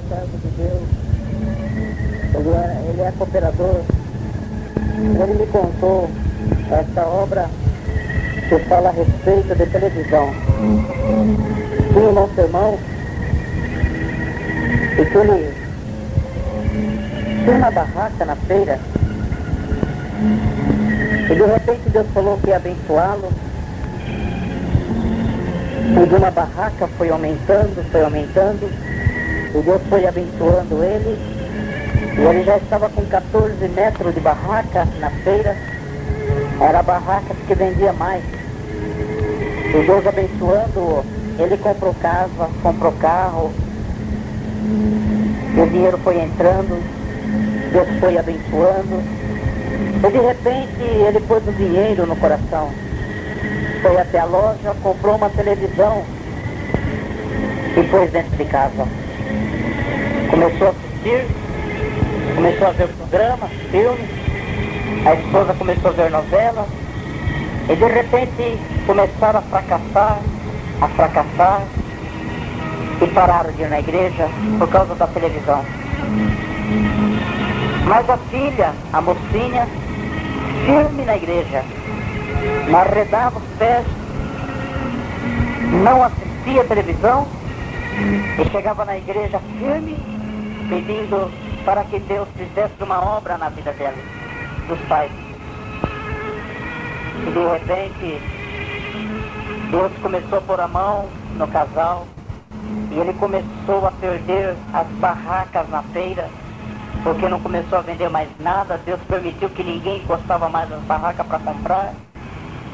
servo de Deus, ele é cooperador. Ele me contou essa obra que fala a respeito de televisão. Tinha o nosso irmão, e que ele tinha uma barraca na feira, e de repente Deus falou que ia abençoá-lo, e de uma barraca foi aumentando, e Deus foi abençoando ele, e ele já estava com 14 metros de barraca na feira. Era a barraca que vendia mais. E Deus abençoando, ele comprou casa, comprou carro, e o dinheiro foi entrando, Deus foi abençoando, e de repente ele pôs o dinheiro no coração. Foi até a loja, comprou uma televisão e pôs dentro de casa. Começou a assistir, começou a ver programas, filmes, a esposa começou a ver novelas, e de repente começaram a fracassar, e pararam de ir na igreja por causa da televisão. Mas a filha, a mocinha, firme na igreja, não arredava os pés, não assistia televisão, e chegava na igreja firme, pedindo para que Deus fizesse uma obra na vida dela, dos pais. E de repente, Deus começou a pôr a mão no casal, e ele começou a perder as barracas na feira, porque não começou a vender mais nada. Deus permitiu que ninguém encostava mais nas barracas para comprar,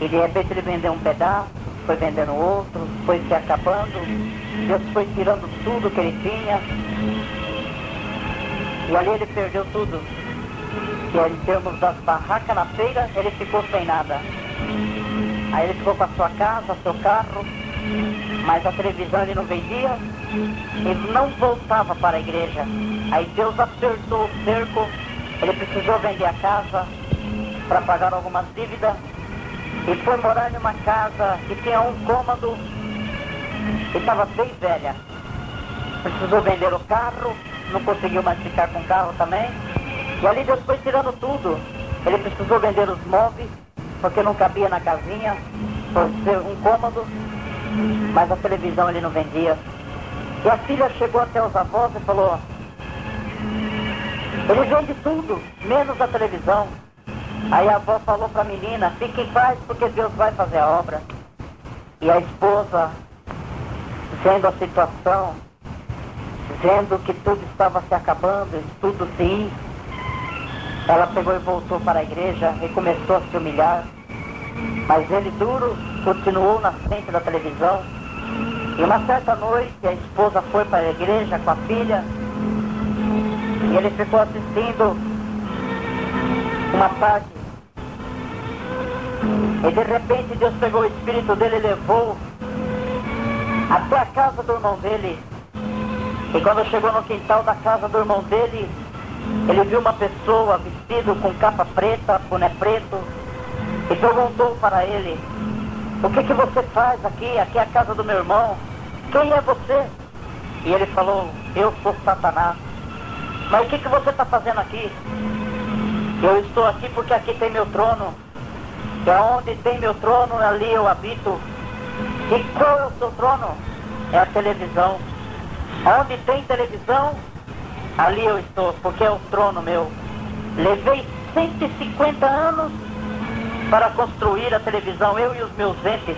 e de repente ele vendeu um pedaço, foi vendendo outro, foi se acabando. Deus foi tirando tudo que ele tinha, e ali ele perdeu tudo. E em termos das barracas na feira, ele ficou sem nada. Aí ele ficou com a sua casa, seu carro, mas a televisão ele não vendia, ele não voltava para a igreja. Aí Deus acertou o cerco, ele precisou vender a casa para pagar algumas dívidas, e foi morar em uma casa que tinha um cômodo, e estava bem velha. Precisou vender o carro, não conseguiu mais ficar com o carro também, e ali Deus foi tirando tudo. Ele precisou vender os móveis, porque não cabia na casinha, por ser um cômodo, mas a televisão ele não vendia. E a filha chegou até os avós e falou: ele vende tudo, menos a televisão. Aí a avó falou para a menina: fique em paz, porque Deus vai fazer a obra. E a esposa, vendo a situação, vendo que tudo estava se acabando, tudo se ia, ela pegou e voltou para a igreja e começou a se humilhar. Mas ele, duro, continuou na frente da televisão. E uma certa noite a esposa foi para a igreja com a filha, e ele ficou assistindo uma tarde. E de repente Deus pegou o espírito dele e levou até a casa do irmão dele. E quando chegou no quintal da casa do irmão dele, ele viu uma pessoa vestida com capa preta, boné preto, e perguntou para ele: o que você faz aqui? Aqui é a casa do meu irmão. Quem é você? E ele falou: eu sou Satanás. Mas o que você está fazendo aqui? Eu estou aqui porque aqui tem meu trono. E onde tem meu trono, ali eu habito. E qual é o seu trono? É a televisão. Onde tem televisão, ali eu estou, porque é o trono meu. Levei 150 anos para construir a televisão, eu e os meus entes.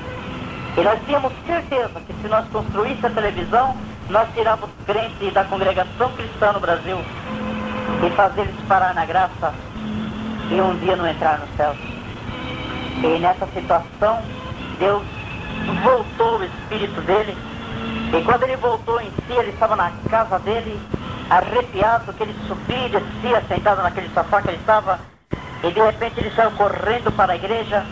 E nós tínhamos certeza que se nós construíssemos a televisão, nós tirávamos crentes da congregação cristã no Brasil e fazer eles parar na graça e um dia não entrar no céu. E nessa situação, Deus voltou o espírito dele. E quando ele voltou em si, ele estava na casa dele, arrepiado, que ele subia e descia, sentado naquele sofá que ele estava. E de repente ele saiu correndo para a igreja,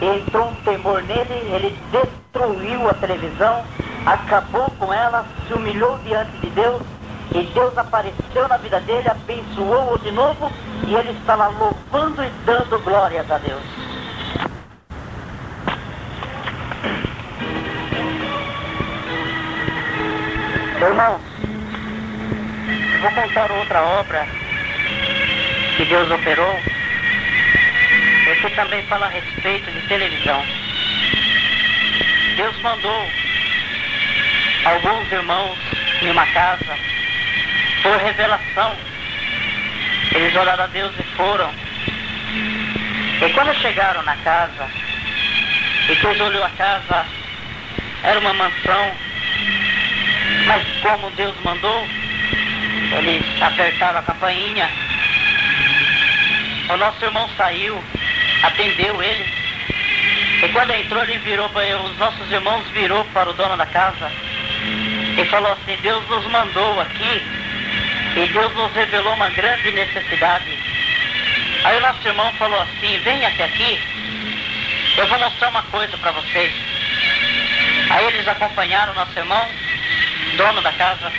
e entrou um temor nele, ele destruiu a televisão, acabou com ela, se humilhou diante de Deus, e Deus apareceu na vida dele, abençoou-o de novo, e ele estava louvando e dando glórias a Deus. Irmãos, vou contar outra obra que Deus operou. Esse também fala a respeito de televisão. Deus mandou alguns irmãos em uma casa, por revelação. Eles oraram a Deus e foram. E quando chegaram na casa, e Deus olhou a casa, era uma mansão, mas como Deus mandou, eles apertaram a campainha. O nosso irmão saiu, atendeu ele, e quando entrou ele virou para os nossos irmãos, virou para o dono da casa e falou assim: Deus nos mandou aqui e Deus nos revelou uma grande necessidade. Aí o nosso irmão falou assim: vem até aqui, eu vou mostrar uma coisa para vocês. Aí eles acompanharam o nosso irmão, dono da casa,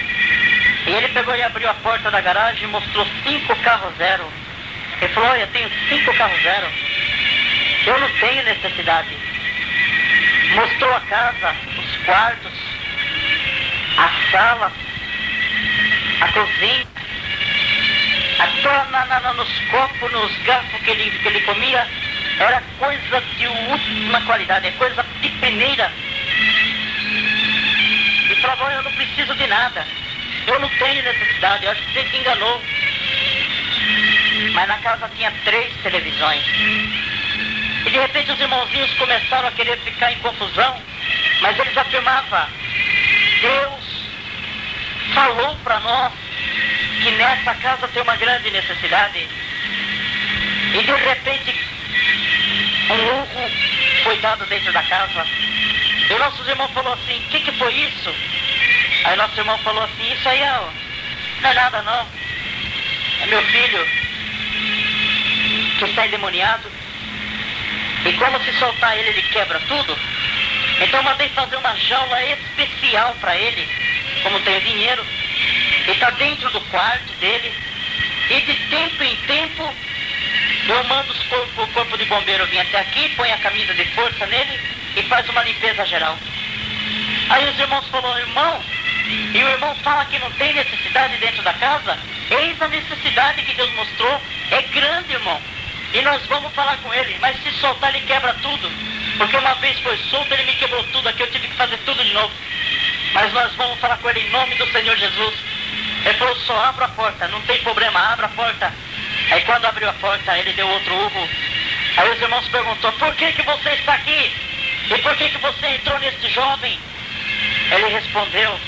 e ele pegou e abriu a porta da garagem e mostrou 5 carros zero. Ele falou: olha, eu tenho 5 carros zero, eu não tenho necessidade. Mostrou a casa, os quartos, a sala, a cozinha, até nos copos, nos garfos que ele comia, era coisa de última qualidade, é coisa de primeira. E falou: eu não preciso de nada, eu não tenho necessidade, eu acho que você se enganou. Mas na casa tinha 3 televisões. E de repente os irmãozinhos começaram a querer ficar em confusão, mas eles afirmavam: Deus falou para nós que nessa casa tem uma grande necessidade. E de repente um urro foi dado dentro da casa. E o nosso irmão falou assim: o que foi isso? Aí nosso irmão falou assim: isso aí não é nada não, é meu filho que está endemoniado, e como se soltar ele quebra tudo. Então mandei fazer uma jaula especial para ele, como tem dinheiro, e está dentro do quarto dele, e de tempo em tempo eu mando o corpo de bombeiro vir até aqui, põe a camisa de força nele e faz uma limpeza geral. Aí os irmãos falaram: irmão, e o irmão fala que não tem necessidade dentro da casa? Eis a necessidade que Deus mostrou, é grande, irmão, e nós vamos falar com ele, mas se soltar ele quebra tudo, porque uma vez foi solto, ele me quebrou tudo aqui, eu tive que fazer tudo de novo. Mas nós vamos falar com ele em nome do Senhor Jesus. Ele falou: só abra a porta, não tem problema, abra a porta. Aí quando abriu a porta, ele deu outro urro. Aí os irmãos perguntou: por que você está aqui? E por que você entrou nesse jovem? Ele respondeu: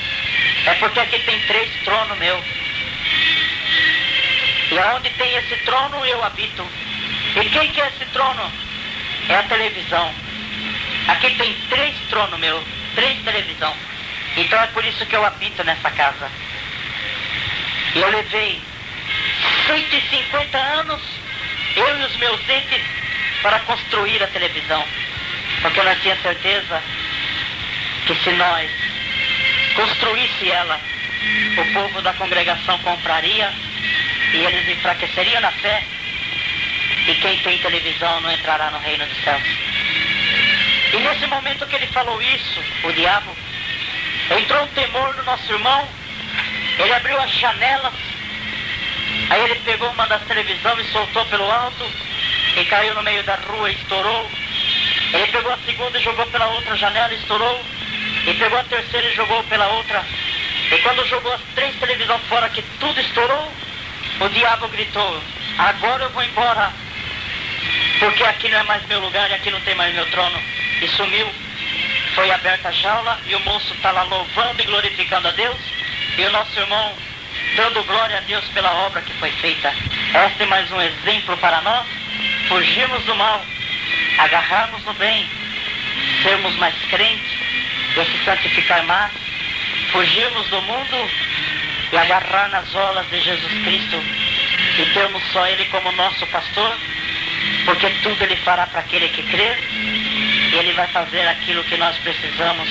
é porque aqui tem 3 tronos meus. E onde tem esse trono eu habito. E quem que é esse trono? É a televisão. Aqui tem 3 tronos meus, 3 televisão. Então é por isso que eu habito nessa casa. E eu levei 150 anos, eu e os meus entes, para construir a televisão. Porque nós tínhamos certeza que se nós construísse ela, o povo da congregação compraria e eles enfraqueceriam na fé, e quem tem televisão não entrará no reino dos céus. E nesse momento que ele falou isso, o diabo, entrou um temor no nosso irmão. Ele abriu as janelas, aí ele pegou uma das televisões e soltou pelo alto, e caiu no meio da rua e estourou. Ele pegou a segunda e jogou pela outra janela e estourou, e pegou a terceira e jogou pela outra. E quando jogou as 3 televisões fora, que tudo estourou, o diabo gritou: agora eu vou embora, porque aqui não é mais meu lugar e aqui não tem mais meu trono. E sumiu. Foi aberta a jaula e o moço está lá louvando e glorificando a Deus, e o nosso irmão dando glória a Deus pela obra que foi feita. Este é mais um exemplo para nós fugirmos do mal, agarrarmos no bem, sermos mais crentes e se santificar mais, fugirmos do mundo e agarrar nas olas de Jesus Cristo e termos só Ele como nosso pastor, porque tudo Ele fará para aquele que crer, e Ele vai fazer aquilo que nós precisamos,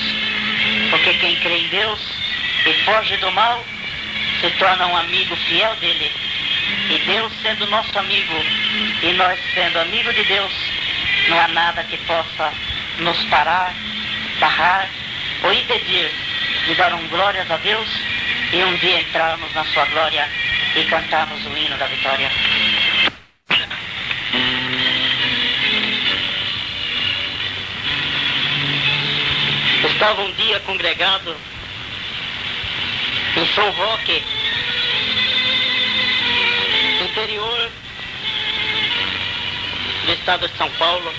porque quem crê em Deus e foge do mal se torna um amigo fiel dele. E Deus sendo nosso amigo e nós sendo amigo de Deus, não há nada que possa nos parar, barrar ou impedir de dar glórias a Deus e um dia entrarmos na sua glória e cantarmos o hino da vitória. Estava um dia congregado em São Roque, interior do estado de São Paulo.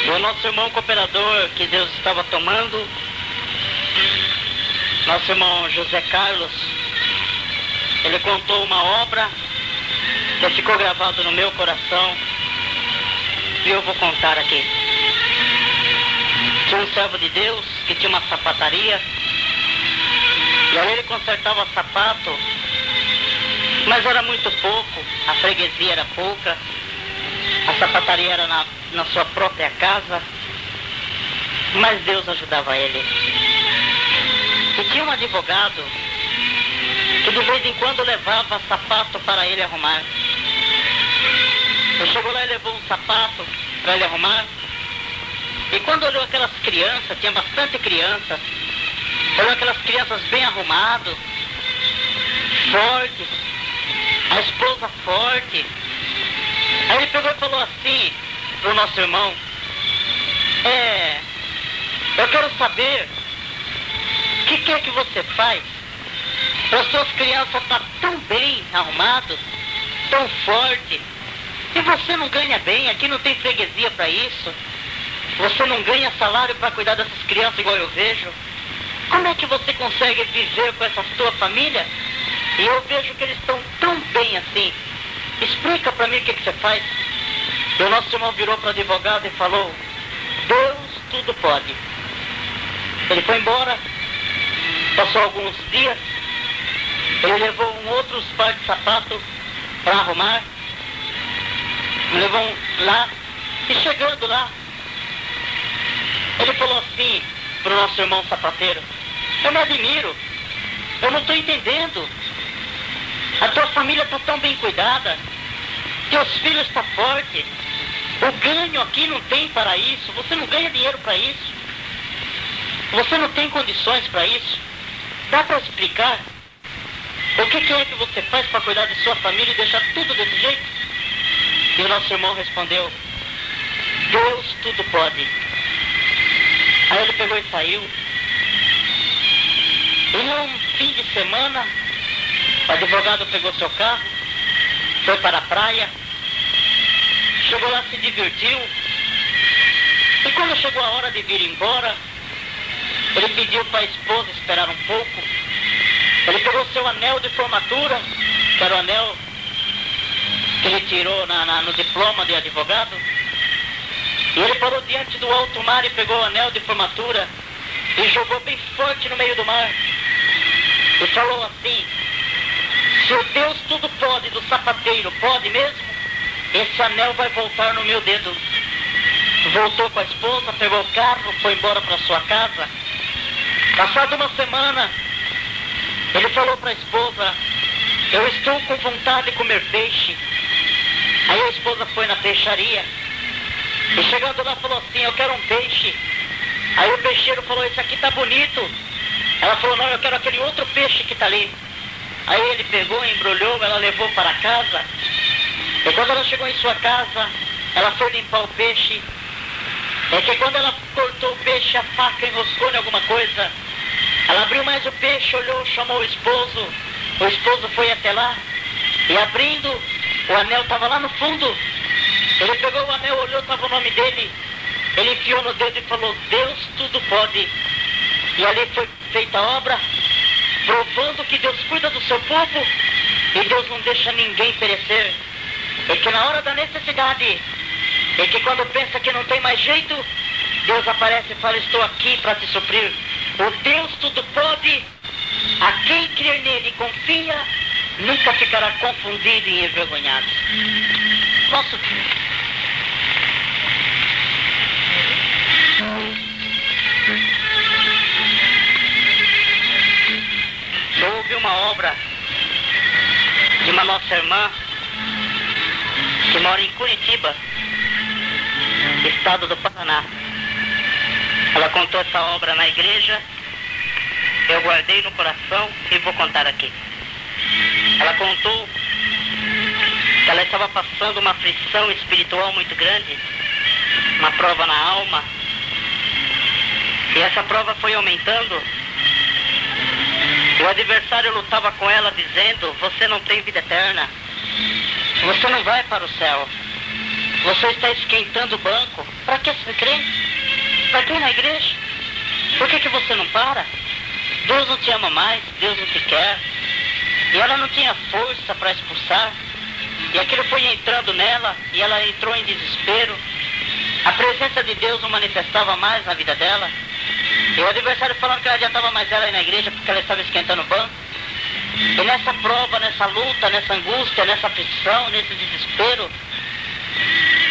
E o nosso irmão cooperador que Deus estava tomando, nosso irmão José Carlos, ele contou uma obra que ficou gravado no meu coração e eu vou contar aqui. Tinha um servo de Deus que tinha uma sapataria e aí ele consertava sapato, mas era muito pouco, a freguesia era pouca, a sapataria era na sua própria casa, mas Deus ajudava ele. E tinha um advogado que de vez em quando levava sapato para ele arrumar. Ele chegou lá e levou um sapato para ele arrumar. E quando olhou aquelas crianças, tinha bastante crianças, olhou aquelas crianças bem arrumadas, fortes, a esposa forte. Aí ele pegou e falou assim pro nosso irmão: eu quero saber o que é que você faz para as suas crianças estar tão bem arrumadas, tão forte, e você não ganha bem, aqui não tem freguesia para isso. Você não ganha salário para cuidar dessas crianças igual eu vejo. Como é que você consegue viver com essa sua família? E eu vejo que eles estão tão bem assim. Explica para mim o que você faz. E o nosso irmão virou para o advogado e falou: Deus tudo pode. Ele foi embora, passou alguns dias, ele levou um outro par de sapato para arrumar, levou lá, e chegando lá, ele falou assim para o nosso irmão sapateiro: eu me admiro, eu não estou entendendo, a tua família está tão bem cuidada, teus filhos estão fortes, o ganho aqui não tem para isso, você não ganha dinheiro para isso, você não tem condições para isso, dá para explicar o que é que você faz para cuidar de sua família e deixar tudo desse jeito? E o nosso irmão respondeu: Deus tudo pode. Aí ele pegou e saiu. E num fim de semana, o advogado pegou seu carro, foi para a praia, chegou lá, se divertiu. E quando chegou a hora de vir embora, ele pediu para a esposa esperar um pouco. Ele pegou seu anel de formatura, que era o anel que ele tirou no diploma de advogado. E ele parou diante do alto mar e pegou o anel de formatura e jogou bem forte no meio do mar. E falou assim: se o Deus tudo pode do sapateiro pode mesmo, esse anel vai voltar no meu dedo. Voltou com a esposa, pegou o carro, foi embora para sua casa. Passada uma semana, ele falou para a esposa: eu estou com vontade de comer peixe. Aí a esposa foi na peixaria e chegando lá falou assim: eu quero um peixe. Aí o peixeiro falou: esse aqui tá bonito. Ela falou: não, eu quero aquele outro peixe que tá ali. Aí ele pegou, embrulhou, ela levou para casa. E quando ela chegou em sua casa, ela foi limpar o peixe. É que quando ela cortou o peixe, a faca enroscou em alguma coisa. Ela abriu mais o peixe, olhou, chamou o esposo. O esposo foi até lá e abrindo, o anel estava lá no fundo. Ele pegou o anel, olhou, estava o nome dele. Ele enfiou no dedo e falou: Deus tudo pode. E ali foi feita a obra, provando que Deus cuida do seu povo e Deus não deixa ninguém perecer. E que na hora da necessidade, e que quando pensa que não tem mais jeito, Deus aparece e fala: estou aqui para te suprir. O Deus tudo pode, a quem crer nele e confia, nunca ficará confundido e envergonhado. Nosso eu ouvi uma obra de uma nossa irmã que mora em Curitiba, estado do Paraná. Ela contou essa obra na igreja eu guardei no coração e vou contar aqui. Ela contou que ela estava passando uma aflição espiritual muito grande, uma prova na alma, e essa prova foi aumentando. O adversário lutava com ela dizendo: você não tem vida eterna, você não vai para o céu, você está esquentando o banco. Para que ser crente? Para que ir na igreja? Por que você não para? Deus não te ama mais, Deus não te quer. E ela não tinha força para expulsar, e aquilo foi entrando nela, e ela entrou em desespero. A presença de Deus não manifestava mais na vida dela, e o adversário falando que não adiantava mais ela ir na igreja porque ela estava esquentando o banco. E nessa prova, nessa luta, nessa angústia, nessa aflição, nesse desespero,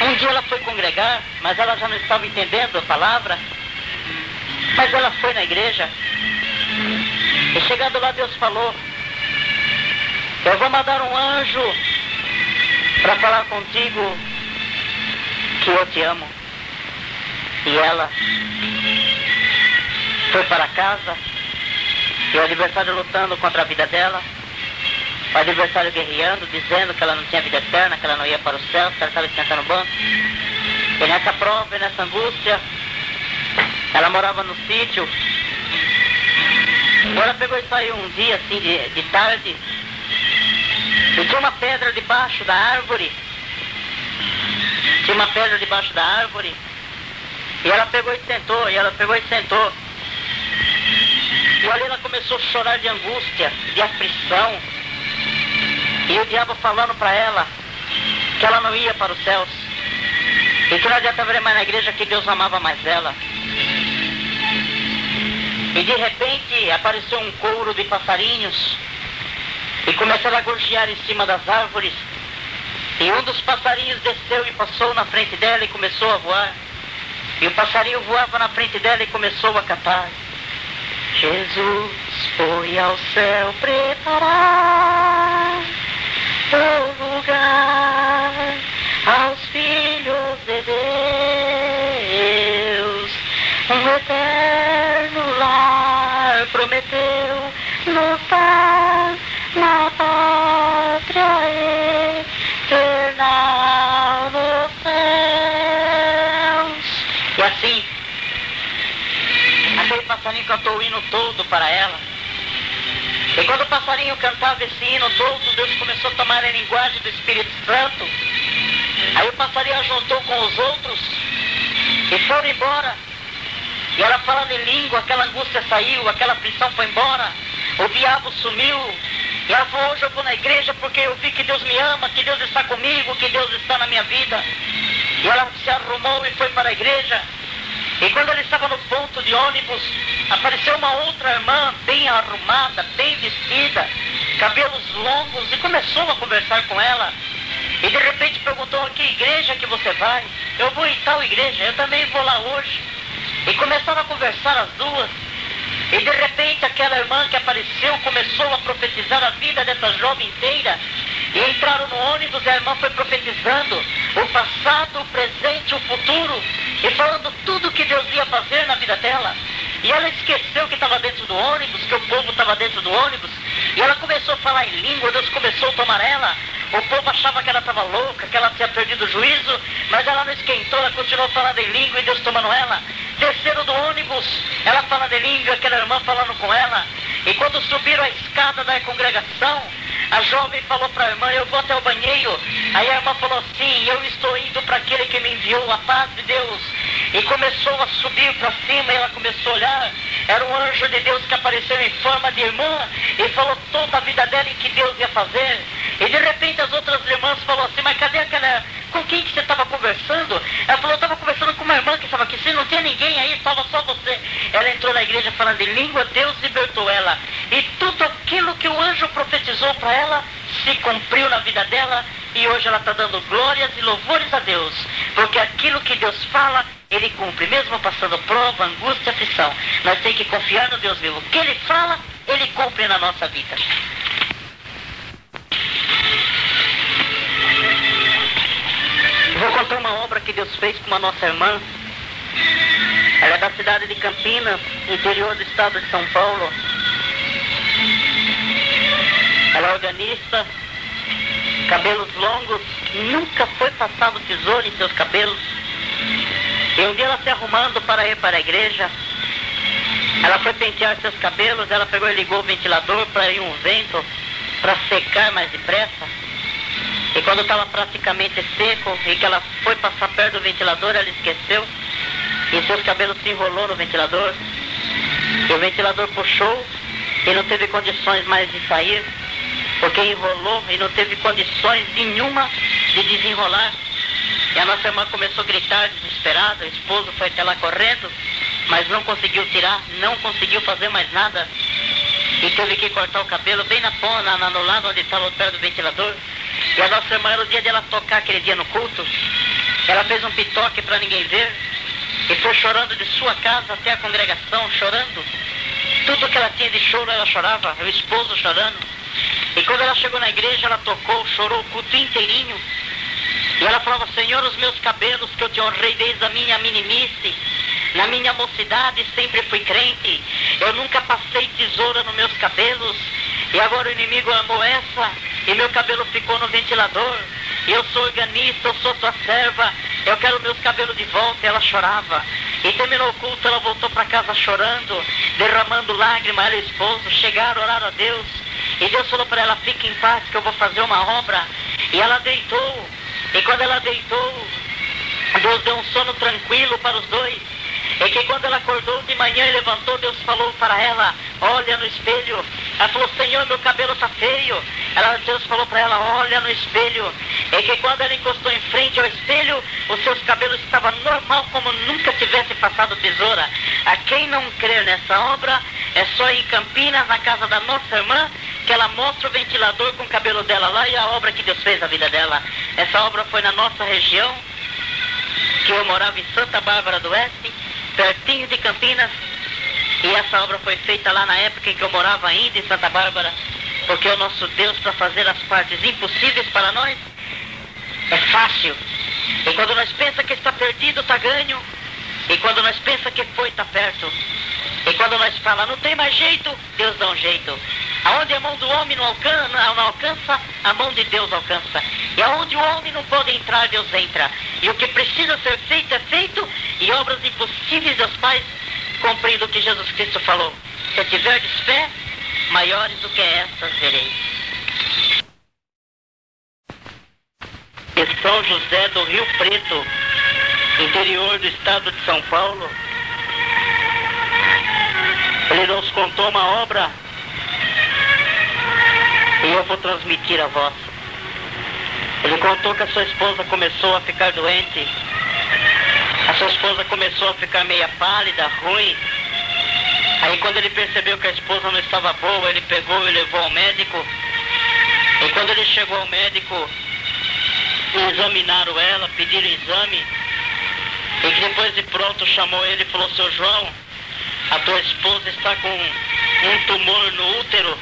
um dia ela foi congregar, mas ela já não estava entendendo a palavra, mas ela foi na igreja, e chegando lá Deus falou: eu vou mandar um anjo para falar contigo que eu te amo. E ela foi para casa, e o adversário lutando contra a vida dela, o adversário guerreando, dizendo que ela não tinha vida eterna, que ela não ia para o céu, que ela estava esquentando o banco. E nessa prova, e nessa angústia, ela morava no sítio, e ela pegou e saiu um dia assim de tarde, e tinha uma pedra debaixo da árvore. Tinha uma pedra debaixo da árvore. E ela pegou e sentou, E ali ela começou a chorar de angústia, de aflição. E o diabo falando para ela que ela não ia para os céus. E que não adiantava ir mais na igreja, que Deus amava mais ela. E de repente apareceu um couro de passarinhos, e começaram a gorjear em cima das árvores. E um dos passarinhos desceu e passou na frente dela e começou a voar. E o passarinho voava na frente dela e começou a cantar: Jesus foi ao céu preparar o lugar aos filhos de Deus. Um eterno lar prometeu lutar na pátria eterna nos céus. E assim, aquele passarinho cantou o hino todo para ela. E quando o passarinho cantava esse hino todo, Deus começou a tomar a linguagem do Espírito Santo. Aí o passarinho juntou com os outros e foram embora. E ela falando em língua, aquela angústia saiu, aquela aflição foi embora, o diabo sumiu. E ela falou: hoje eu vou na igreja porque eu vi que Deus me ama, que Deus está comigo, que Deus está na minha vida. E ela se arrumou e foi para a igreja. E quando ela estava no ponto de ônibus, apareceu uma outra irmã, bem arrumada, bem vestida, cabelos longos, e começou a conversar com ela. E de repente perguntou: a que igreja que você vai? Eu vou em tal igreja, eu também vou lá hoje. E começaram a conversar as duas. E de repente aquela irmã que apareceu começou a profetizar a vida dessa jovem inteira. E entraram no ônibus e a irmã foi profetizando o passado, o presente, o futuro, e falando tudo que Deus ia fazer na vida dela. E ela esqueceu que estava dentro do ônibus, que o povo estava dentro do ônibus. E ela começou a falar em língua, Deus começou a tomar ela. O povo achava que ela estava louca, que ela tinha perdido o juízo, mas ela não esquentou, ela continuou falando em língua e Deus tomando ela. Desceram do ônibus, ela falando em língua, aquela irmã falando com ela. E quando subiram a escada da congregação, a jovem falou para a irmã: eu vou até o banheiro. Aí a irmã falou: sim, eu estou indo para aquele que me enviou, a paz de Deus. E começou a subir para cima, e ela começou a olhar. Era um anjo de Deus que apareceu em forma de irmã e falou toda a vida dela em que Deus ia fazer. E de repente as outras irmãs falaram assim: mas cadê aquela... com quem que você estava conversando? Ela falou: eu estava conversando com uma irmã que estava aqui. Se não tinha ninguém aí, estava só você. Ela entrou na igreja falando em língua, Deus libertou ela. E tudo aquilo que o anjo profetizou para ela se cumpriu na vida dela. E hoje ela está dando glórias e louvores a Deus, porque aquilo que Deus fala, Ele cumpre, mesmo passando prova, angústia, aflição. Nós temos que confiar no Deus vivo. O que Ele fala, Ele cumpre na nossa vida. Vou contar uma obra que Deus fez com uma nossa irmã. Ela é da cidade de Campinas, interior do estado de São Paulo. organista, cabelos longos, nunca foi passado tesoura em seus cabelos. E um dia ela se arrumando para ir para a igreja, ela foi pentear seus cabelos, ela pegou e ligou o ventilador para ir um vento, para secar mais depressa. E quando estava praticamente seco e que ela foi passar perto do ventilador, ela esqueceu e seus cabelos se enrolou no ventilador. E o ventilador puxou e não teve condições mais de sair, porque enrolou e não teve condições nenhuma de desenrolar. E a nossa irmã começou a gritar desesperada, o esposo foi até lá correndo, mas não conseguiu tirar, não conseguiu fazer mais nada. E teve que cortar o cabelo bem na ponta, no lado onde estava o pé do ventilador. E a nossa irmã, era o dia dela tocar aquele dia no culto, ela fez um pitoque para ninguém ver, e foi chorando de sua casa até a congregação, chorando. Tudo que ela tinha de choro, ela chorava, o esposo chorando. E quando ela chegou na igreja, ela tocou, chorou o culto inteirinho. E ela falava: Senhor, os meus cabelos que eu te honrei desde a minha meninice, na minha mocidade sempre fui crente, eu nunca passei tesoura nos meus cabelos, e agora o inimigo amou essa, e meu cabelo ficou no ventilador, e eu sou organista, eu sou tua serva, eu quero meus cabelos de volta. E ela chorava. E terminou o culto, ela voltou para casa chorando, derramando lágrimas. Ela e o esposo chegaram, oraram a Deus, e Deus falou para ela: fique em paz que eu vou fazer uma obra. E ela deitou, e quando ela deitou, Deus deu um sono tranquilo para os dois. E que quando ela acordou de manhã e levantou, Deus falou para ela: olha no espelho. Ela falou: Senhor, meu cabelo está feio. Deus falou para ela: olha no espelho. E que quando ela encostou em frente ao espelho, os seus cabelos estavam normal, como nunca tivesse passado tesoura. A quem não crer nessa obra, é só ir em Campinas, na casa da nossa irmã, que ela mostra o ventilador com o cabelo dela lá e a obra que Deus fez na vida dela. Essa obra foi na nossa região, que eu morava em Santa Bárbara do Oeste, pertinho de Campinas. E essa obra foi feita lá na época em que eu morava ainda em Santa Bárbara, porque o nosso Deus, para fazer as partes impossíveis para nós, é fácil. E quando nós pensamos que está perdido, está ganho. E quando nós pensamos que foi, está perto. E quando nós falamos: não tem mais jeito, Deus dá um jeito. Aonde a mão do homem não alcança, a mão de Deus alcança. E aonde o homem não pode entrar, Deus entra. E o que precisa ser feito é feito, e obras impossíveis Deus faz, cumprindo o que Jesus Cristo falou: se tiverdes fé, maiores do que estas vereis. E São José do Rio Preto, interior do estado de São Paulo, ele nos contou uma obra, e eu vou transmitir a vós. Ele contou que a sua esposa começou a ficar doente. A sua esposa começou a ficar meia pálida, ruim. Aí quando ele percebeu que a esposa não estava boa, ele pegou e levou ao médico. E quando ele chegou ao médico, examinaram ela, pediram exame. E que depois de pronto chamou ele e falou: seu João, a tua esposa está com um tumor no útero.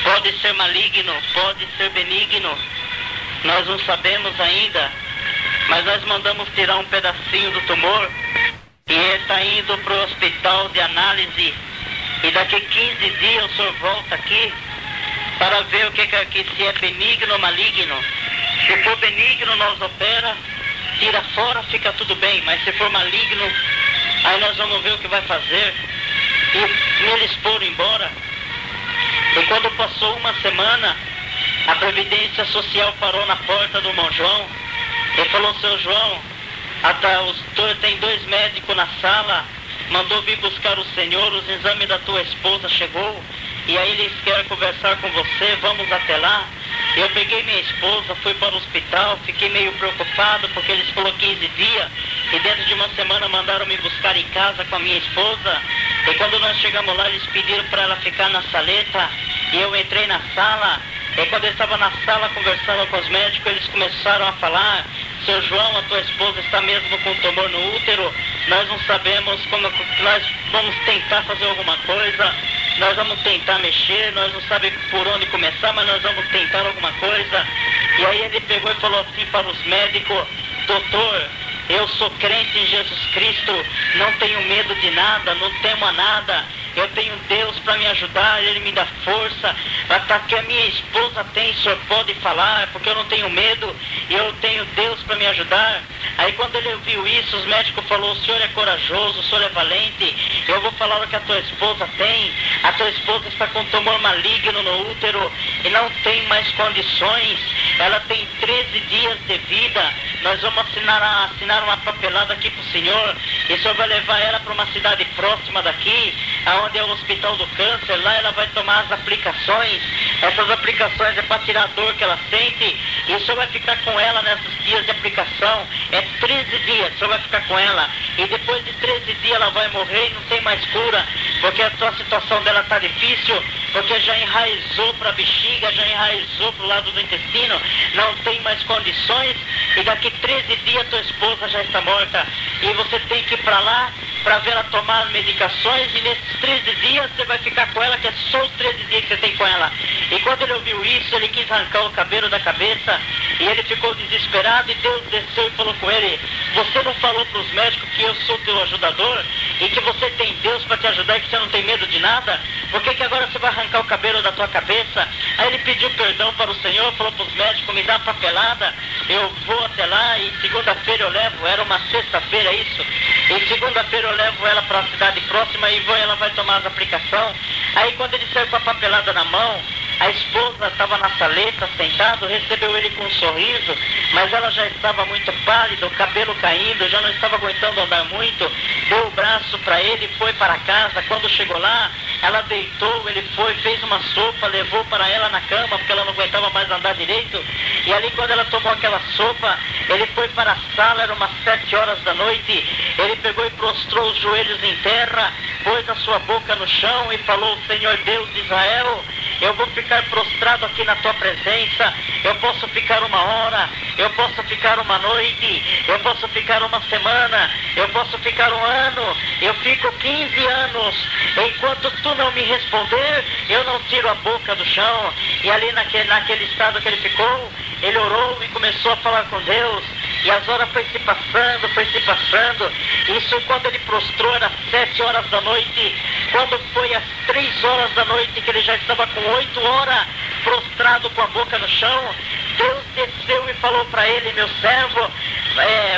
Pode ser maligno, pode ser benigno, nós não sabemos ainda, mas nós mandamos tirar um pedacinho do tumor e ele está indo para o hospital de análise, e daqui 15 dias o senhor volta aqui para ver o que se é benigno ou maligno. Se for benigno, nós opera, tira fora, fica tudo bem, mas se for maligno, aí nós vamos ver o que vai fazer. E eles foram embora. E quando passou uma semana, a Previdência Social parou na porta do irmão João e falou: seu João, tem 2 médicos na sala, mandou vir buscar o senhor, os exames da tua esposa chegou, e aí eles querem conversar com você, vamos até lá. Eu peguei minha esposa, fui para o hospital, fiquei meio preocupado, porque eles falaram 15 dias, e dentro de uma semana mandaram me buscar em casa com a minha esposa. E quando nós chegamos lá, eles pediram para ela ficar na saleta, e eu entrei na sala. E quando eu estava na sala conversando com os médicos, eles começaram a falar: seu João, a tua esposa está mesmo com tumor no útero, nós não sabemos como, nós vamos tentar fazer alguma coisa, nós vamos tentar mexer, nós não sabemos por onde começar, mas nós vamos tentar alguma coisa. E aí ele pegou e falou assim para os médicos: doutor, eu sou crente em Jesus Cristo, não tenho medo de nada, não temo a nada. eu tenho Deus para me ajudar, Ele me dá força, até que a minha esposa tem, o senhor pode falar, porque eu não tenho medo, e eu tenho Deus para me ajudar. Aí quando ele ouviu isso, os médicos falaram, o senhor é corajoso, o senhor é valente, eu vou falar o que a tua esposa tem, a tua esposa está com tumor maligno no útero, e não tem mais condições, ela tem 13 dias de vida, nós vamos assinar uma papelada aqui para o senhor, e o senhor vai levar ela para uma cidade próxima daqui, onde é o Hospital do Câncer, lá ela vai tomar as aplicações, essas aplicações é para tirar a dor que ela sente, e o senhor vai ficar com ela nesses dias de aplicação, é 13 dias, o senhor vai ficar com ela, e depois de 13 dias ela vai morrer e não tem mais cura, porque a situação dela está difícil, porque já enraizou para a bexiga, já enraizou para o lado do intestino, não tem mais condições, e daqui 13 dias tua esposa já está morta, e você tem que ir para lá, para ver ela tomar as medicações, e nesses 13 dias você vai ficar com ela, que é só os 13 dias que você tem com ela. E quando ele ouviu isso, ele quis arrancar o cabelo da cabeça, e ele ficou desesperado, e Deus desceu e falou com ele, você não falou para os médicos que eu sou teu ajudador, e que você tem Deus para te ajudar, e que você não tem medo de nada? Por que agora você vai arrancar o cabelo da tua cabeça? Aí ele pediu perdão para o Senhor, falou para os médicos, me dá a papelada, eu vou até lá, e segunda-feira eu levo, era uma sexta-feira isso, e segunda-feira eu levo ela para a cidade próxima, e ela vai tomar as aplicações. Aí quando ele saiu com a papelada na mão, a esposa estava na saleta, sentado, recebeu ele com um sorriso, mas ela já estava muito pálida, o cabelo caindo, já não estava aguentando andar muito, deu o braço para ele e foi para casa. Quando chegou lá, ela deitou, ele foi, fez uma sopa, levou para ela na cama, porque ela não aguentava mais andar direito, e ali quando ela tomou aquela sopa, ele foi para a sala, era umas 7 horas da noite, ele pegou e prostrou os joelhos em terra, pôs a sua boca no chão e falou, Senhor Deus de Israel, eu vou ficar prostrado aqui na tua presença, eu posso ficar 1 hora, eu posso ficar 1 noite, eu posso ficar 1 semana, eu posso ficar 1 ano, eu fico 15 anos, enquanto tu não me responder, eu não tiro a boca do chão. E ali naquele estado que ele ficou, ele orou e começou a falar com Deus, e as horas foi se passando, isso quando ele prostrou era 7 horas da noite, quando foi às 3 horas da noite, que ele já estava com 8 horas prostrado com a boca no chão, Deus desceu e falou para ele, meu servo,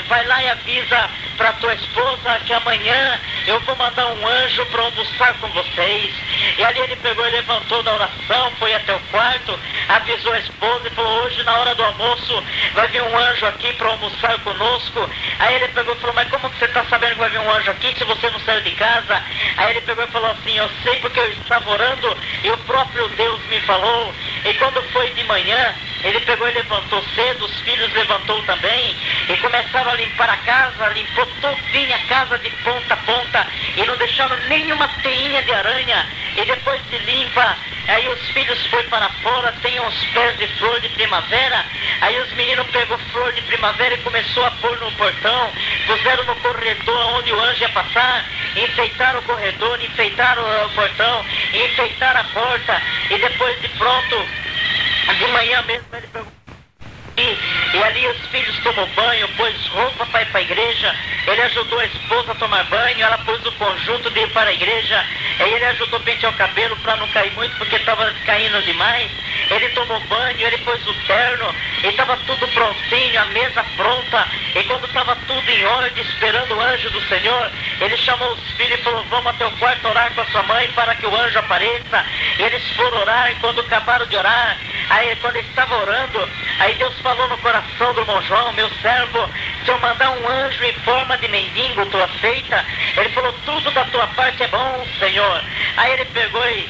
vai lá e avisa para tua esposa que amanhã eu vou mandar um anjo para almoçar com vocês. E ali ele pegou e levantou da oração, foi até o quarto, avisou a esposa e falou, hoje na hora do almoço vai vir um anjo aqui para almoçar conosco. Aí ele pegou e falou, mas como que você está sabendo que vai vir um anjo aqui se você não saiu de casa? Aí ele pegou e falou assim, eu sei porque eu estava orando e o próprio Deus me falou. E quando foi de manhã, ele pegou e levantou cedo, os filhos levantou também, e começaram a limpar a casa, limpou todinha a casa de ponta a ponta, e não deixaram nenhuma teinha de aranha, e depois se limpa, aí os filhos foram para fora, tem uns pés de flor de primavera, aí os meninos pegou flor de primavera e começou a pôr no portão, puseram no corredor onde o anjo ia passar, enfeitaram o corredor, enfeitaram o portão, enfeitaram a porta, e depois de pronto, de manhã mesmo ele pegou e ali os filhos tomam banho, pôs roupa para ir para a igreja, ele ajudou a esposa a tomar banho, ela pôs o conjunto de ir para a igreja, aí ele ajudou a pentear o cabelo para não cair muito, porque estava caindo demais, ele tomou banho, ele pôs o terno, e estava tudo prontinho, a mesa pronta, e quando estava tudo em ordem, esperando o anjo do Senhor, ele chamou os filhos e falou, vamos até o quarto orar com a sua mãe para que o anjo apareça. E eles foram orar, e quando acabaram de orar, aí quando ele estava orando, aí Deus falou no coração do irmão João, meu servo, se eu mandar um anjo em forma de mendigo, tu aceita? Ele falou, tudo da tua parte é bom, Senhor. Aí ele pegou e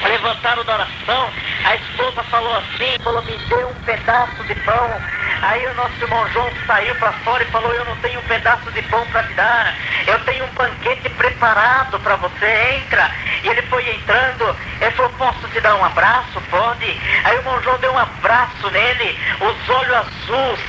levantaram da oração, a esposa falou assim, falou, me dê um pedaço de pão. Aí o nosso irmão João saiu para fora e falou, eu não tenho um pedaço de pão para te dar, eu tenho um banquete preparado para você, entra. E ele foi entrando, ele falou, posso te dar um abraço? Pode. Aí o irmão João deu um abraço nele, os olhos azuis,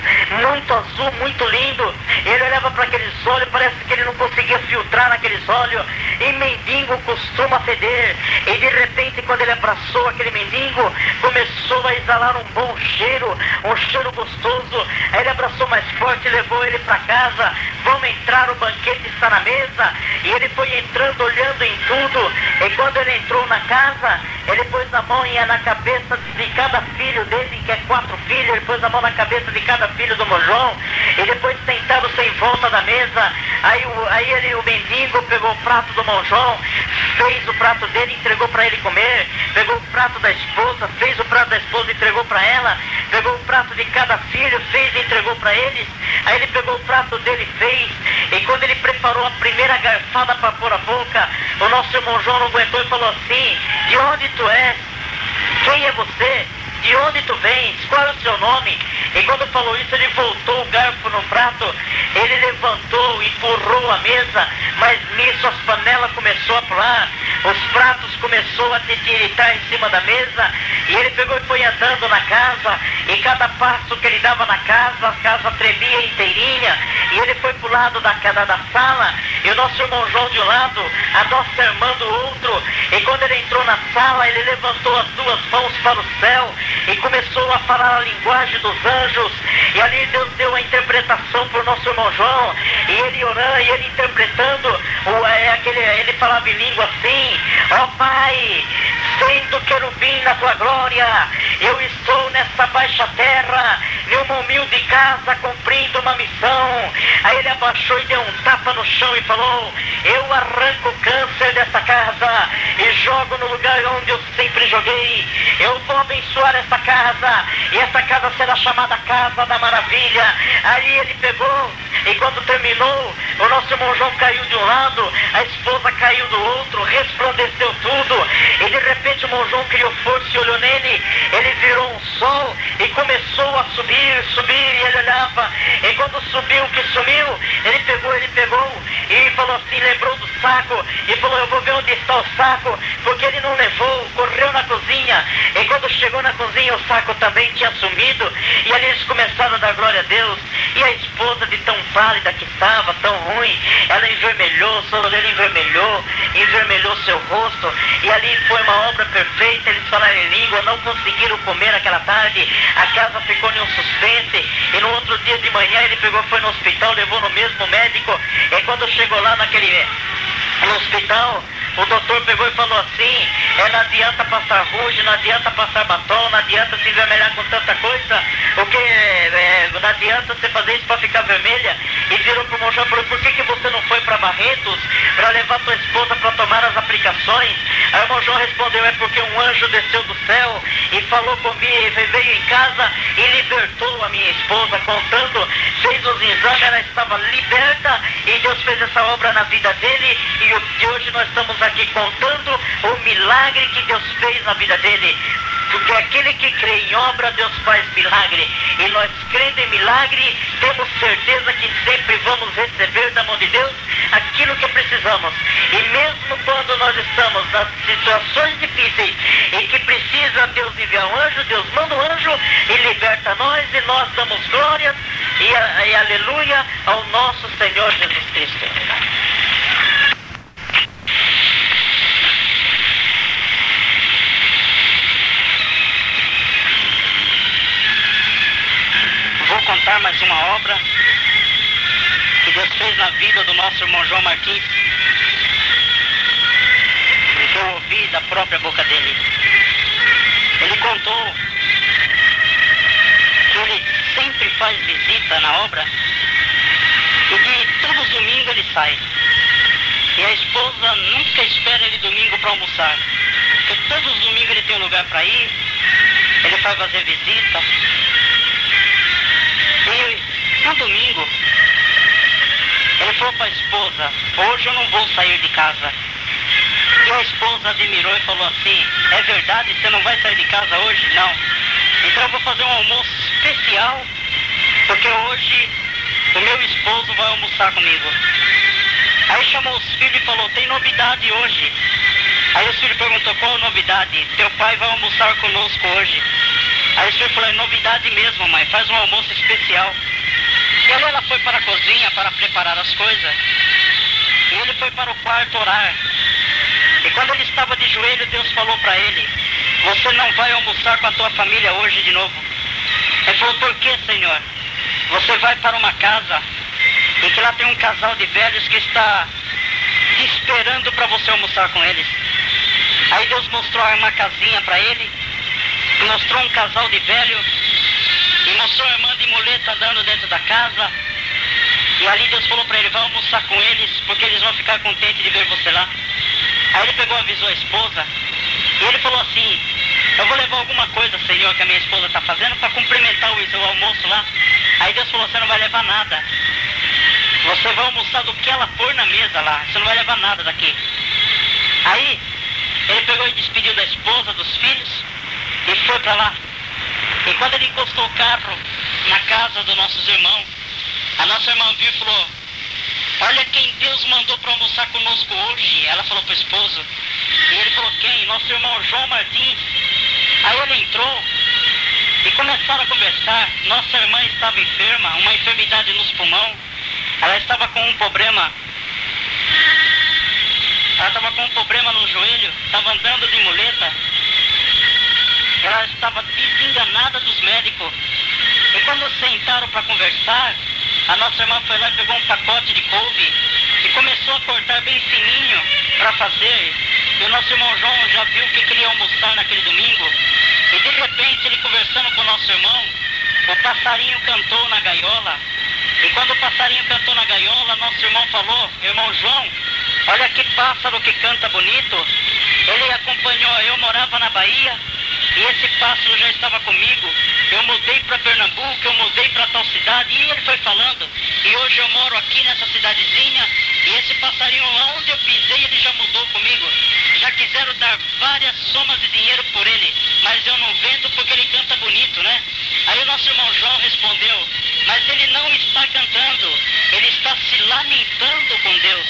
muito azul, muito lindo. Ele olhava para aqueles olhos, parece que ele não conseguia filtrar naqueles olhos. e mendigo costuma feder. E de repente, quando ele abraçou aquele mendigo, começou a exalar um bom cheiro, um cheiro gostoso. Aí ele abraçou mais forte e levou ele para casa. Vamos entrar, o banquete está na mesa. E ele foi entrando, olhando em tudo. E quando ele entrou na casa, ele pôs a mão na cabeça de cada filho dele, que é 4 filhos. Ele pôs a mão na cabeça de cada filho do Monjão. E depois sentaram-se em volta da mesa. Aí o mendigo pegou o prato do Monjão, fez o prato dele, entregou para ele comer. Pegou o prato da esposa, fez o prato da esposa, entregou para ela. Pegou o prato de cada filho, fez e entregou para eles. Aí ele pegou o prato dele e fez. E quando ele preparou a primeira garfada para pôr a boca, o nosso irmão João não aguentou e falou assim: de onde tu és? Quem é você? De onde tu vens? Qual é o seu nome? E quando falou isso, ele voltou o garfo no prato. Ele levantou, empurrou a mesa, mas nisso as panelas começou a pular, os pratos começou a titiritar em cima da mesa. E ele pegou e foi andando na casa, e cada passo que ele dava na casa, a casa tremia inteirinha. E ele foi pro lado da sala, e o nosso irmão João de um lado, a nossa irmã do outro. E quando ele entrou na sala, ele levantou as 2 mãos para o céu e começou a falar a linguagem dos anjos. E ali Deus deu a interpretação para o nosso irmão João, e ele orando, e ele interpretando, ele falava em língua assim: ó Pai, sendo querubim na tua glória, eu estou nessa baixa terra, numa humilde casa, cumprindo uma missão. Aí ele abaixou e deu um tapa no chão e falou: eu arranco o câncer dessa casa e jogo no lugar onde eu sempre joguei. Eu vou abençoar essa casa, e essa casa será chamada Casa da Maravilha. Aí ele pegou, e quando terminou, o nosso irmão João caiu de um lado, a esposa caiu do outro, resplandeceu tudo. E de repente o irmão João criou força e olhou nele. Ele virou um sol e começou a subir, e ele olhava. E quando subiu, que sumiu, ele pegou e falou assim, lembrou do saco, e falou: eu vou ver onde está o saco, porque ele não levou. Correu na cozinha, e quando chegou na cozinha, o saco também tinha sumido. E ali eles começaram a dar glória a Deus. E a esposa, de tão pálida que estava, tão ruim, ela envermelhou, o soro dele envermelhou seu rosto. E ali foi uma obra perfeita. Eles falaram em língua, não conseguiram comer aquela tarde, a casa ficou em um suspense. E no outro dia de manhã ele pegou, foi no hospital, levou no mesmo médico. E quando chegou lá no hospital, o doutor pegou e falou assim: não adianta passar ruge, não adianta passar batom, não adianta se envermelhar com tanta coisa, porque não adianta você fazer isso para ficar vermelha. E virou para o irmão João e falou: por que você não foi para Barretos para levar sua esposa para tomar as aplicações? Aí o irmão João respondeu: é porque um anjo desceu do céu e falou comigo, veio em casa e libertou a minha esposa, contando, fez os exames, ela estava liberta, e Deus fez essa obra na vida dele. E hoje nós estamos aqui contando o milagre que Deus fez na vida dele. Porque aquele que crê em obra, Deus faz milagre. E nós, crendo em milagre, temos certeza que sempre vamos receber da mão de Deus aquilo que precisamos. E mesmo quando nós estamos nas situações difíceis e que precisa Deus enviar um anjo, Deus manda um anjo e liberta nós, e nós damos glórias e aleluia ao nosso Senhor Jesus Cristo. Vou contar mais uma obra que Deus fez na vida do nosso irmão João Martins, que eu ouvi da própria boca dele. Ele contou que ele sempre faz visita na obra e que todos os domingos ele sai. E a esposa nunca espera ele domingo para almoçar, porque todos os domingos ele tem um lugar para ir, ele vai fazer visita. E no domingo, ele falou para a esposa: hoje eu não vou sair de casa. E a esposa admirou e falou assim: é verdade, você não vai sair de casa hoje? Não. Então eu vou fazer um almoço especial, porque hoje o meu esposo vai almoçar comigo. Aí chamou os filhos e falou: tem novidade hoje. Aí os filhos perguntou: qual a novidade? Teu pai vai almoçar conosco hoje. Aí o senhor falou: é novidade mesmo, mãe, faz um almoço especial. E aí ela foi para a cozinha para preparar as coisas. E ele foi para o quarto orar. E quando ele estava de joelho, Deus falou para ele: você não vai almoçar com a tua família hoje de novo. Ele falou: por que, Senhor? Você vai para uma casa e que lá tem um casal de velhos que está te esperando para você almoçar com eles. Aí Deus mostrou uma casinha para ele, mostrou um casal de velho e mostrou a irmã de muleta andando dentro da casa. E ali Deus falou para ele: vai almoçar com eles, porque eles vão ficar contentes de ver você lá. Aí ele pegou, avisou a esposa, e ele falou assim: eu vou levar alguma coisa, Senhor, que a minha esposa está fazendo para cumprimentar o almoço lá. Aí Deus falou: você não vai levar nada. Você vai almoçar do que ela pôr na mesa lá, você não vai levar nada daqui. Aí ele pegou e despediu da esposa, dos filhos, e foi para lá. E quando ele encostou o carro na casa dos nossos irmãos, a nossa irmã viu e falou: olha quem Deus mandou para almoçar conosco hoje. Ela falou para o esposo. E ele falou: quem? Nosso irmão João Martins. Aí ele entrou e começaram a conversar. Nossa irmã estava enferma, uma enfermidade nos pulmões. Ela estava com um problema. Ela estava com um problema no joelho, estava andando de muleta. Ela estava desenganada dos médicos. E quando sentaram para conversar, a nossa irmã foi lá e pegou um pacote de couve e começou a cortar bem fininho para fazer. E o nosso irmão João já viu o que queria almoçar naquele domingo. E de repente, ele conversando com o nosso irmão, o passarinho cantou na gaiola. E quando o passarinho cantou na gaiola, nosso irmão falou: irmão João, olha que pássaro que canta bonito. Ele acompanhou, eu morava na Bahia e esse pássaro já estava comigo. Eu mudei para Pernambuco, eu mudei para tal cidade. E ele foi falando, e hoje eu moro aqui nessa cidadezinha. E esse passarinho lá onde eu pisei, ele já mudou comigo. Já quiseram dar várias somas de dinheiro por ele, mas eu não vendo porque ele canta bonito, né? Aí o nosso irmão João respondeu: mas ele não está cantando, ele está se lamentando com Deus.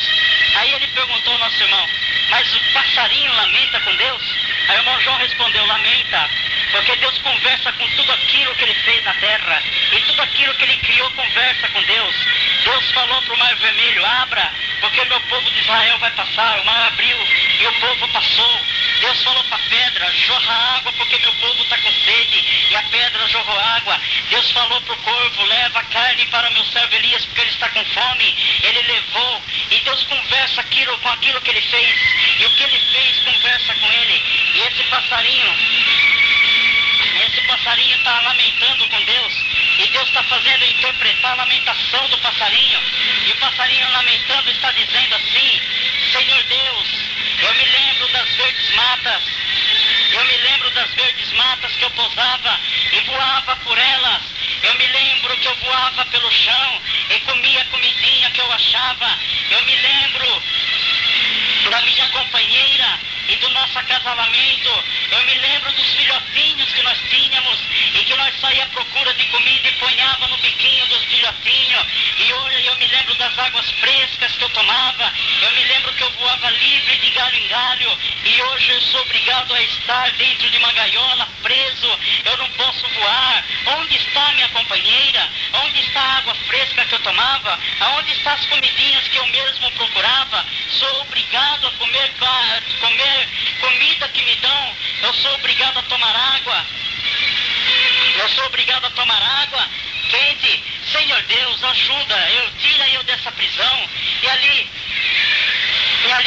Aí ele perguntou ao nosso irmão: mas o passarinho lamenta com Deus? Aí o irmão João respondeu: lamenta, porque Deus conversa com tudo aquilo que ele fez na terra, e tudo aquilo que ele criou conversa com Deus. Deus falou para o mar vermelho: abra, porque o meu povo de Israel vai passar. O mar abriu e o povo passou. Deus falou para a pedra: jorra água, porque meu povo está com sede, e a pedra jorrou água. Deus falou para o corvo: leva carne para o meu servo Elias, porque ele está com fome. Ele levou, e Deus conversa com aquilo que ele fez, e o que ele fez conversa com ele. E esse passarinho está lamentando com Deus, e Deus está fazendo interpretar a lamentação do passarinho. E o passarinho lamentando está dizendo assim: Senhor Deus, eu me lembro das verdes matas. Eu me lembro das verdes matas que eu pousava e voava por elas. Eu me lembro que eu voava pelo chão e comia a comidinha que eu achava. Eu me lembro da minha companheira e do nosso acasalamento. Eu me lembro dos filhotinhos que nós tínhamos e que nós saíamos à procura de comida e ponhava no biquinho dos filhotinhos. E hoje eu me lembro das águas frescas que eu tomava. Eu me lembro que eu voava livre de galho em galho, e hoje eu sou obrigado a estar dentro de uma gaiola, preso. Eu não posso voar. Onde está minha companheira? Onde está a água fresca que eu tomava? Aonde estão as comidinhas que eu mesmo procurava? Sou obrigado a comer comida que me dão. Eu sou obrigado a tomar água. Eu sou obrigado a tomar água quente. Senhor Deus, ajuda, tira eu dessa prisão. E ali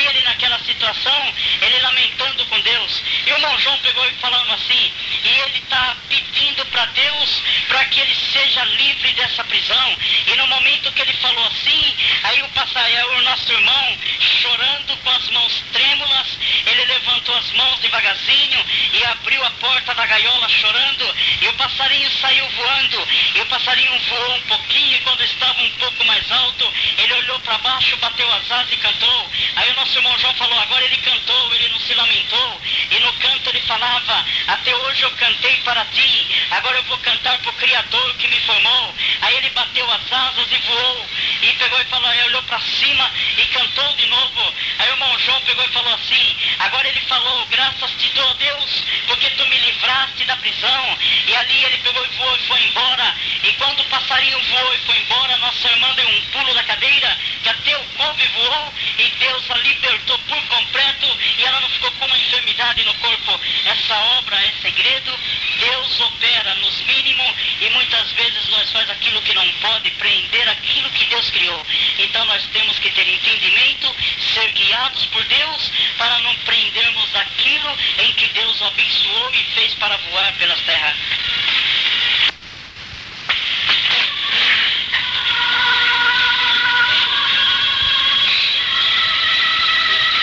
ele naquela situação, ele lamentando com Deus. E o irmão João pegou e falando assim, e ele está pedindo para Deus para que ele seja livre dessa prisão. E no momento que ele falou assim, aí o nosso irmão, chorando com as mãos trêmulas, ele levantou as mãos devagarzinho e abriu a porta da gaiola chorando, e o passarinho saiu voando. E o passarinho voou um pouquinho, e quando estava um pouco mais alto, ele olhou para baixo, bateu as asas e cantou. Aí o nosso irmão João falou: agora ele cantou, ele não se lamentou. E no canto ele falava: até hoje eu cantei para ti, agora eu vou cantar para o Criador que me formou. Aí ele bateu as asas e voou, e pegou e falou, aí olhou para cima e cantou de novo. Aí o irmão João pegou e falou assim: agora ele falou: graças te dou, Deus, porque tu me livraste haste da prisão. E ali ele pegou e voou e foi embora. E quando o passarinho voou e foi embora, nossa irmã deu um pulo da cadeira, bateu o corpo e voou. E Deus a libertou por completo. E ela não ficou com uma enfermidade no corpo. Essa obra é segredo. Deus opera nos mínimos. E muitas vezes nós faz aquilo que não pode, prender aquilo que Deus criou. Então nós temos que ter entendimento, ser guiados por Deus, para não prendermos aquilo em que Deus abençoou e fez para voar pelas terras.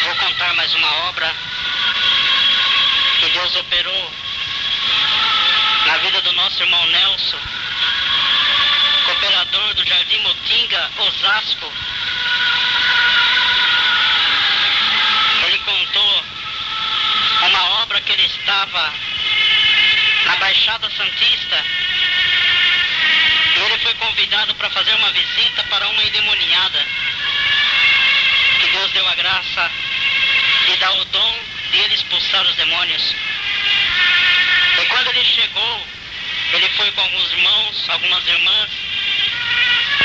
Vou contar mais uma obra que Deus operou na vida do nosso irmão Nelson, cooperador do Jardim Motinga, Osasco. Ele contou uma obra que ele estava na Baixada Santista e ele foi convidado para fazer uma visita para uma endemoniada, que Deus deu a graça de dar o dom de ele expulsar os demônios. E quando ele chegou, ele foi com alguns irmãos, algumas irmãs,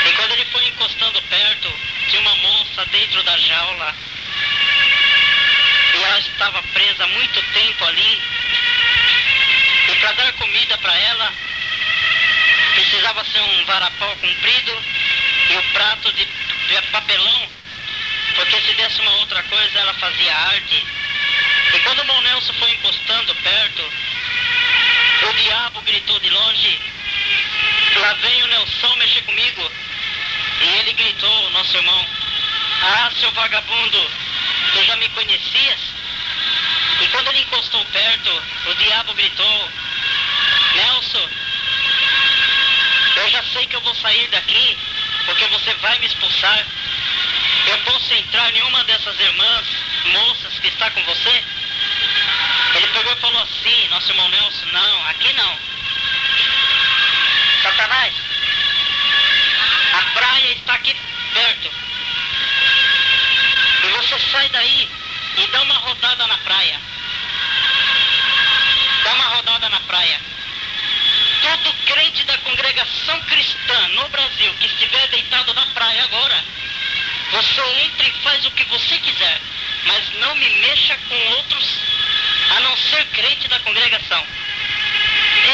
e quando ele foi encostando perto, tinha uma moça dentro da jaula, e ela estava presa há muito tempo ali, e para dar comida para ela, precisava ser um varapau comprido e o prato de papelão, porque se desse uma outra coisa ela fazia arte. E quando o irmão Nelson foi encostando perto, o diabo gritou de longe: lá vem o Nelson mexer comigo. E ele gritou, nosso irmão: ah, seu vagabundo, tu já me conhecias? E quando ele encostou perto, o diabo gritou: Nelson, eu já sei que eu vou sair daqui, porque você vai me expulsar. Eu posso entrar em uma dessas irmãs, moças que está com você? Ele pegou e falou assim, nosso irmão Nelson: não, aqui não. Satanás, a praia está aqui perto. E você sai daí e dá uma rodada na praia. Dá uma rodada na praia. Todo crente da congregação cristã no Brasil que estiver deitado na praia agora, você entra e faz o que você quiser, mas não me mexa com outros, a não ser crente da congregação.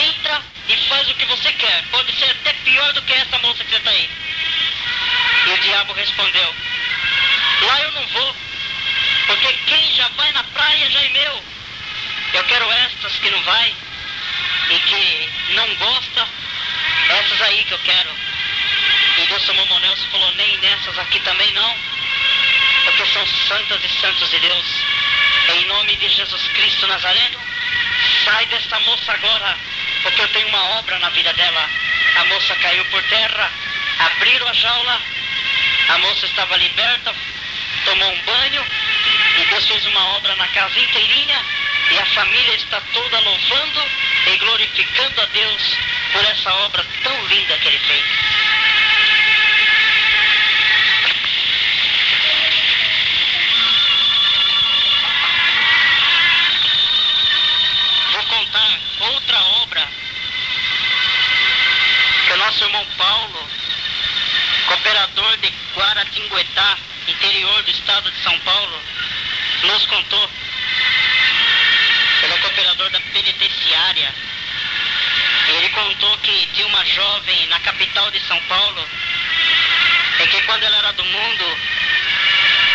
Entra e faz o que você quer. Pode ser até pior do que essa moça que você está aí. E o diabo respondeu: lá eu não vou, porque quem já vai na praia já é meu. Eu quero estas que não vai e que não gosta, essas aí que eu quero. E Deus tomou o Nelson e falou: nem nessas aqui também não, porque são santas e santos de Deus. Em nome de Jesus Cristo Nazareno, sai desta moça agora, porque eu tenho uma obra na vida dela. A moça caiu por terra, abriram a jaula, a moça estava liberta, tomou um banho, e Deus fez uma obra na casa inteirinha, e a família está toda louvando e glorificando a Deus por essa obra tão linda que Ele fez. Vou contar outra obra que o nosso irmão Paulo, cooperador de Guaratinguetá, interior do estado de São Paulo, nos contou. Ele é cooperador da penitenciária. Ele contou que tinha uma jovem na capital de São Paulo, e que quando ela era do mundo,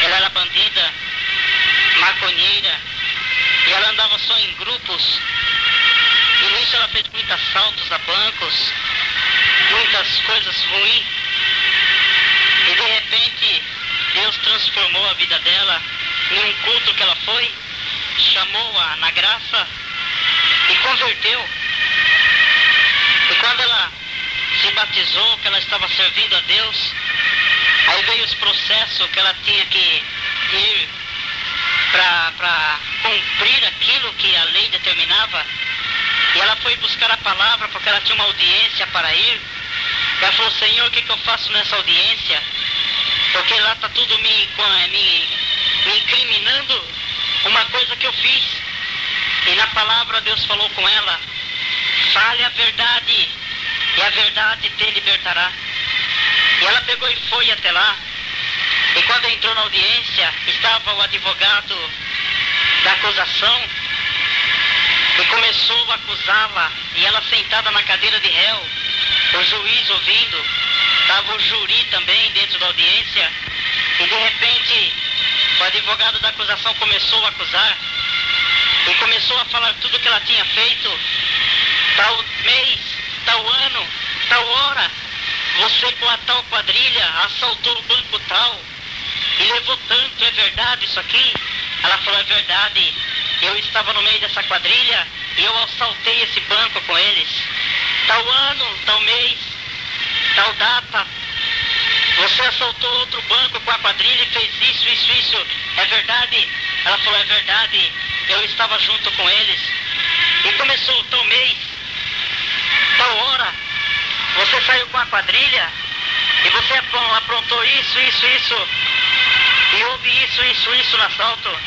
ela era bandida, maconheira, e ela andava só em grupos. E nisso ela fez muitos assaltos a bancos, muitas coisas ruins. E de repente, Deus transformou a vida dela em um culto que ela foi, chamou-a na graça e converteu. E quando ela se batizou, que ela estava servindo a Deus, aí veio esse processo que ela tinha que ir para cumprir aquilo que a lei determinava. E ela foi buscar a palavra porque ela tinha uma audiência para ir. E ela falou: Senhor, o que eu faço nessa audiência? Porque lá está tudo me incriminando uma coisa que eu fiz. E na palavra Deus falou com ela: Fale a verdade, e a verdade te libertará. E ela pegou e foi até lá. E quando entrou na audiência, estava o advogado da acusação e começou a acusá-la. E ela sentada na cadeira de réu, o juiz ouvindo, estava o júri também dentro da audiência. E de repente, o advogado da acusação começou a acusar e começou a falar tudo o que ela tinha feito. Tal mês, tal ano, tal hora, você com a tal quadrilha assaltou o banco tal e levou tanto, é verdade isso aqui? Ela falou, é verdade, eu estava no meio dessa quadrilha e eu assaltei esse banco com eles. Tal ano, tal mês, tal data, você assaltou outro banco com a quadrilha e fez isso, é verdade? Ela falou, é verdade, eu estava junto com eles. E começou tal mês, tal hora, você saiu com a quadrilha e você aprontou isso, e houve isso no assalto.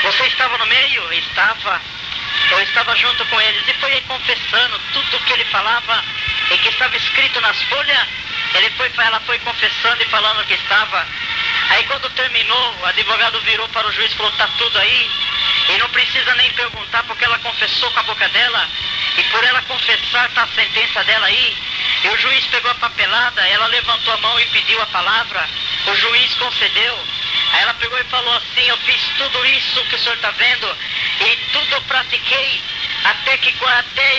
Você estava no meio? Estava. Eu estava junto com eles. E foi confessando tudo o que ele falava e que estava escrito nas folhas. Ela foi confessando e falando que estava. Aí quando terminou, o advogado virou para o juiz e falou, está tudo aí. E não precisa nem perguntar porque ela confessou com a boca dela. E por ela confessar, está a sentença dela aí. E o juiz pegou a papelada, ela levantou a mão e pediu a palavra. O juiz concedeu. Aí ela pegou e falou assim, eu fiz tudo isso que o senhor está vendo. E tudo eu pratiquei até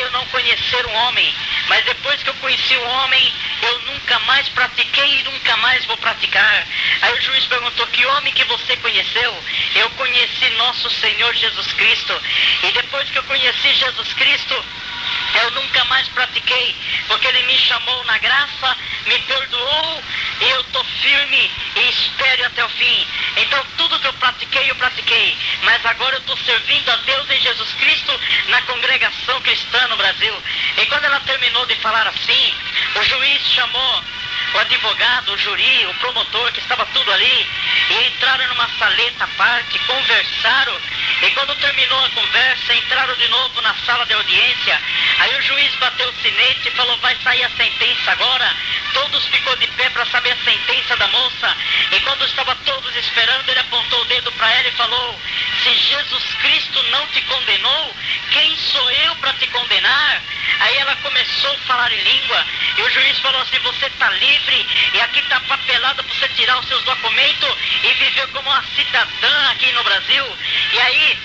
eu não conhecer um homem. Mas depois que eu conheci o homem, eu nunca mais pratiquei e nunca mais vou praticar. Aí o juiz perguntou, que homem que você conheceu? Eu conheci nosso Senhor Jesus Cristo. E depois que eu conheci Jesus Cristo, eu nunca mais pratiquei, porque ele me chamou na graça, me perdoou, e eu estou firme e espero até o fim. Então tudo que eu pratiquei, mas agora eu estou servindo a Deus em Jesus Cristo na congregação cristã no Brasil. E quando ela terminou de falar assim, o juiz chamou o advogado, o júri, o promotor, que estava tudo ali, e entraram numa saleta à parte, conversaram, e quando terminou a conversa, entraram de novo na sala de audiência. Aí o juiz bateu o sinete e falou, vai sair a sentença agora. Todos ficou de pé para saber a sentença da moça, e quando estava todos esperando, ele apontou o dedo para ela e falou, se Jesus Cristo não te condenou, quem sou eu para te condenar? Aí ela começou a falar em língua, e o juiz falou assim, você está livre, e aqui está papelada para você tirar os seus documentos e viver como uma cidadã aqui no Brasil. E aí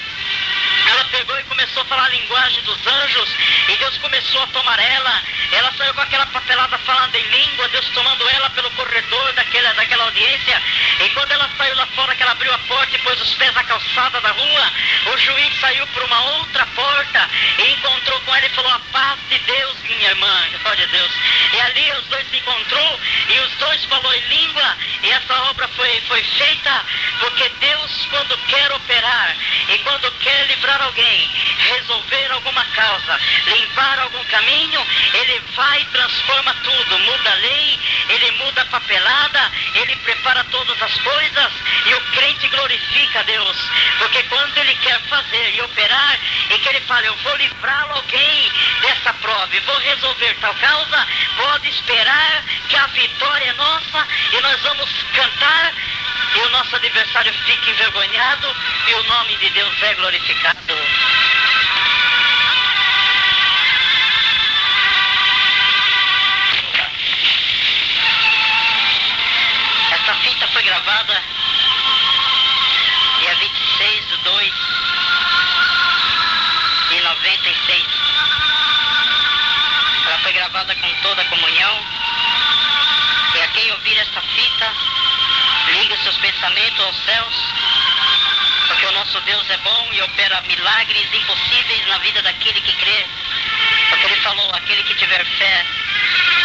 ela pegou e começou a falar a linguagem dos anjos, e Deus começou a tomar ela. Ela saiu com aquela papelada falando em língua, Deus tomando ela pelo corredor daquela audiência. E quando ela saiu lá fora, que ela abriu a porta e pôs os pés na calçada da rua, o juiz saiu por uma outra porta e encontrou com ela e falou, a paz de Deus, minha irmã, glória a Deus. E ali os dois se encontrou e os dois falou em língua, e essa obra foi feita, porque Deus, quando quer operar e quando quer livrar alguém, resolver alguma causa, limpar algum caminho, ele vai e transforma tudo, muda a lei, ele muda a papelada, ele prepara todas as coisas, e o crente glorifica a Deus, porque quando ele quer fazer e operar, e que ele fala, eu vou livrar alguém dessa prova, e vou resolver tal causa, pode esperar que a vitória é nossa, e nós vamos cantar, e o nosso adversário fica envergonhado, e o nome de Deus é glorificado. Essa fita foi gravada dia 26/2/96. Ela foi gravada com toda a comunhão. E a quem ouvir esta fita, ligue seus pensamentos aos céus, porque o nosso Deus é bom e opera milagres impossíveis na vida daquele que crê. Porque ele falou, aquele que tiver fé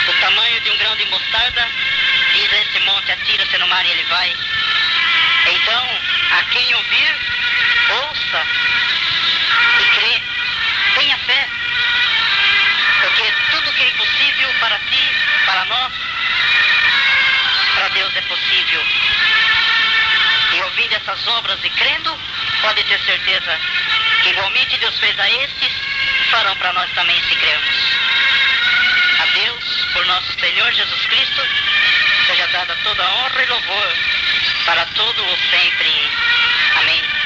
do tamanho de um grão de mostarda, diz a esse monte, atira-se no mar e ele vai. Então, a quem ouvir, ouça e crê, tenha fé, porque tudo que é impossível para ti, para nós, para Deus é possível. E ouvindo essas obras e crendo, pode ter certeza que igualmente Deus fez a estes, farão para nós também se crermos. Deus, por nosso Senhor Jesus Cristo, seja dada toda honra e louvor para todo o sempre. Amém.